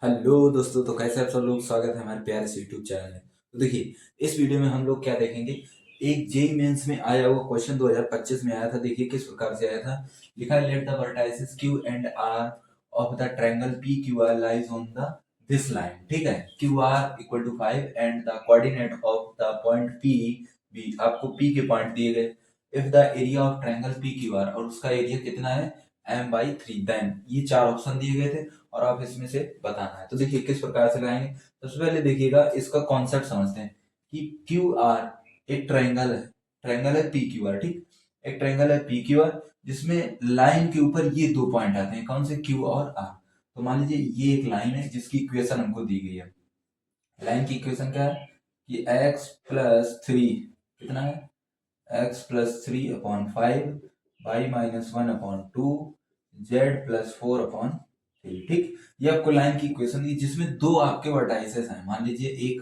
Hello दोस्तों, तो कैसे आप सब लोग। स्वागत है हमारे प्यारे से यूट्यूब चैनल में। तो देखिए, इस वीडियो में हम लोग क्या देखेंगे। एक जेई मेंस में आया हुआ क्वेश्चन 2025 में आया था। देखिए किस प्रकार से आया था। लिखा है, let the vertices Q and R of the triangle P Q R lies on the this line. ठीक है, Q R equal to 5 and the coordinate of the point P B. आपको पी के पॉइंट दिए गए। If the area of triangle P Q R, और उसका area कितना है, m/3। देन ये चार ऑप्शन दिए गए थे और आप इसमें से बताना है। तो देखिए किस प्रकार से लगाएंगे। सबसे पहले देखिएगा, इसका कॉन्सेप्ट समझते हैं कि क्यू आर एक ट्रायंगल है। ट्रायंगल है पी क्यू आर, ठीक। एक ट्रायंगल है पी क्यू आर जिसमें लाइन के ऊपर ये दो पॉइंट आते हैं। कौन से, क्यू और आर। तो मान लीजिए ये एक लाइन है जिसकी इक्वेशन हमको दी गई है। लाइन की इक्वेशन क्या है कि x+3 कितना है, x+3/5 y-1/2 z+4/3। ठीक, ये आपको लाइन की इक्वेशन दी जिसमें दो आपके वर्टाइसेस हैं। मान लीजिए एक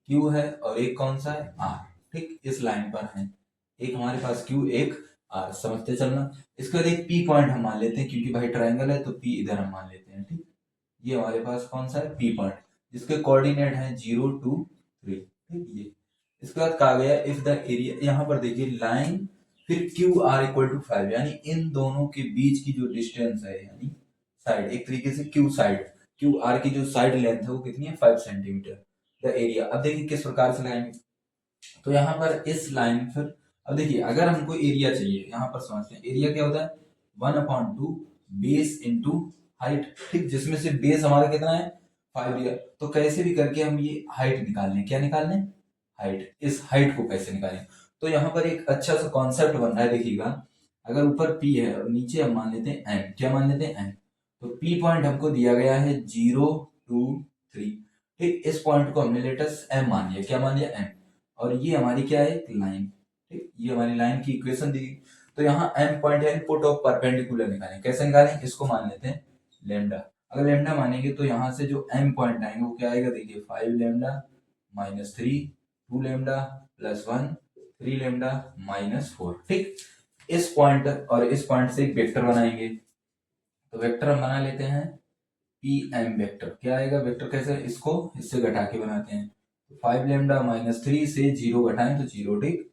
Q है और एक कौन सा है, R। ठीक, इस लाइन पर है। एक हमारे पास Q, एक R, समझते चलना। इसके बाद एक P पॉइंट हम मान लेते हैं, क्योंकि भाई ट्रायंगल है तो P इधर हम मान लेते हैं। ठीक, ये हमारे पास कौन सा है, P पॉइंट, जिसके कोऑर्डिनेट है 0, 2, 3। ठीक, ये इसके बाद कहा गया इफ द एरिया, यहाँ पर देखिए लाइन, फिर क्यू आर इक्वल टू 5, यानी इन दोनों के बीच की जो डिस्टेंस है, यानी साइड, एक तरीके से क्यू साइड, क्यू आर की जो साइड लेंथ है वो कितनी है, 5 सेंटीमीटर। द एरिया, अब देखिए किस प्रकार से लगाएंगे। तो यहाँ पर इस लाइन पर, अब देखिए अगर हमको एरिया चाहिए, यहाँ पर समझते हैं एरिया क्या होता है, 1/2 बेस इंटू हाइट। ठीक, जिसमें से बेस हमारा कितना है, 5 दिया। तो कैसे भी करके हम ये हाइट निकाल लें। क्या निकाल लें, हाइट। इस हाइट को कैसे निकालें। तो यहाँ पर एक अच्छा सा कॉन्सेप्ट बन रहा है, देखिएगा। अगर ऊपर P है और नीचे हम मान लेते हैं M। क्या मान लेते हैं, M। तो P पॉइंट हमको दिया गया है 0, 2, 3। ठीक, इस पॉइंट को हमने लेटेस्ट M मान लिया। क्या मान लिया, M। और ये हमारी क्या है, एक लाइन। ठीक, ये हमारी लाइन की इक्वेशन दी। तो यहाँ M पॉइंट है, इनपुट ऑफ परपेंडिकुलर निकालें। कैसे निकालें, इसको मान लेते हैं लेमडा। अगर लेमडा मानेंगे तो यहाँ से जो M पॉइंट आएंगे वो क्या आएगा, देखिए 5 लेमडा -3, 2 लेमडा +1, 3 लेमडा -4। ठीक, इस पॉइंट और इस पॉइंट से एक वेक्टर बनाएंगे। तो वेक्टर हम बना लेते हैं पी एम वेक्टर। क्या आएगा वेक्टर, कैसे, इसको इससे घटा के बनाते हैं। 5 लेमडा -3 से 0 घटाएं तो 0। ठीक,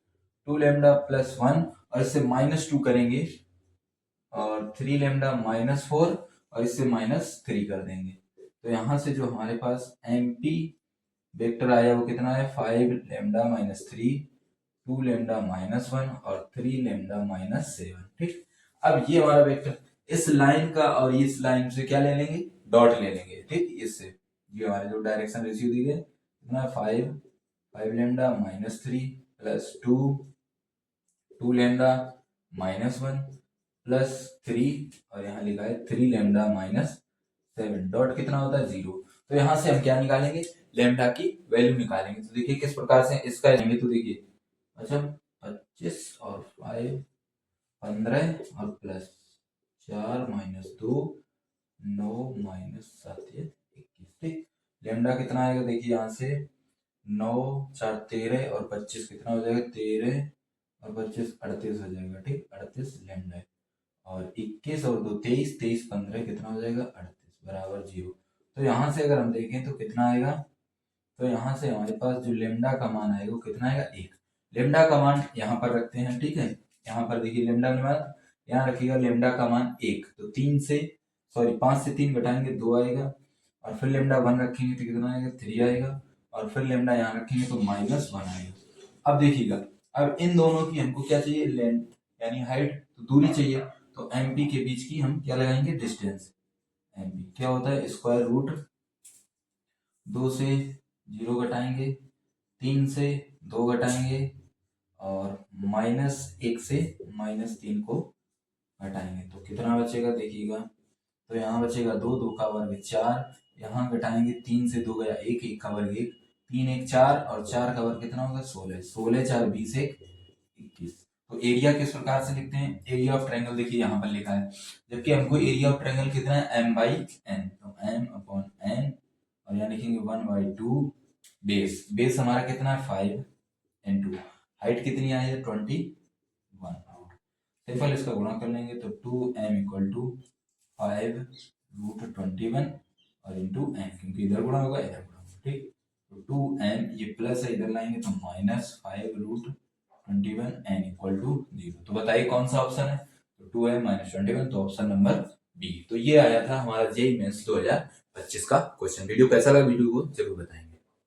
2 लेमडा +1 और इससे -2 करेंगे, और 3 लेमडा -4 और इससे -3 कर देंगे। तो यहां से जो हमारे पास एम पी वेक्टर आया वो कितना है, 5 लेमडा -3, 2 लेमडा -1 और 3 लेमडा -7। ठीक, अब ये हमारा वेक्टर इस लाइन का, और इस लाइन से क्या ले लेंगे, डॉट ले लेंगे। ठीक, इससे ये हमारे जो डायरेक्शन रेशियो दी गई कितना, 5 लेमडा -3 +2, 2 लेमडा -1 +3, और यहाँ लिखा है 3 लेमडा -7। डॉट कितना होता है, 0। तो यहाँ से हम क्या निकालेंगे, लेमडा की वैल्यू निकालेंगे। तो देखिए किस प्रकार से इसका लेंगे। तो देखिए, अच्छा, 25 और 5, 15 और +4 -2, 9 -7, 21। ठीक, लेमडा कितना आएगा, देखिए यहाँ से 9, 4, 13 और 25 कितना हो जाएगा, 13 और 25 38 हो जाएगा। ठीक, 38 लेमडा है। और 21 और 2 23, 23 15 कितना हो जाएगा, 38 बराबर 0। तो यहाँ से अगर हम देखें तो कितना आएगा, तो यहाँ से हमारे पास जो लेमडा का मान आएगा वो कितना आएगा, 1। लेमडा का मान यहाँ पर रखते हैं। ठीक है, यहाँ पर देखिए लेमडा का मान, यहाँ रखिएगा लेमडा का मान 1। तो 3 से, सॉरी 5 से 3 घटाएंगे 2 आएगा, और फिर लेमडा 1 रखेंगे तो कितना आएगा, 3 आएगा, और फिर लेमडा यहाँ रखेंगे तो -1 आएगा। अब देखिएगा, अब इन दोनों की हमको क्या चाहिए, लेंथ यानी हाइट, तो दूरी चाहिए। तो एम पी के बीच की हम क्या लगाएंगे, डिस्टेंस। एम पी क्या होता है, स्क्वायर रूट 2 से 0 घटाएंगे, 3 से 2 घटाएंगे, और -1 से -3 को घटाएंगे तो कितना बचेगा, देखिएगा। तो यहाँ बचेगा 2, 2 का वर्ग 4, यहाँ घटाएंगे 3 से 2 गया 1, 1 का वर्ग 1, 3 1 4, और 4 का वर्ग कितना होगा, 16, 16 4 20 1 21। तो एरिया किस प्रकार से लिखते हैं, एरिया ऑफ ट्रायंगल देखिए यहाँ पर लिखा है। जबकि हमको एरिया ऑफ ट्रायंगल कितना है, m/n। तो m/n, और यहाँ लिखेंगे 1/2 बेस। बेस हमारा कितना है, 5 इंटू हाइट कितनी आई है, 21। सिंपल इसका गुणा कर लेंगे तो 2m = 5 √21, और इंटू एन, क्योंकि इधर गुणा होगा इधर गुणा होगा, ठीक। तो 2n, ये प्लस है, इधर लाएंगे तो -5√21 n इक्वल टू 0। तो बताइए कौन सा ऑप्शन है? तो 2n - 21, तो ऑप्शन नंबर बी। तो ये आया था हमारा जेईई मेंस 2025 का क्वेश्चन। वीडियो कैसा लगा, वीडियो को जरूर बताएं।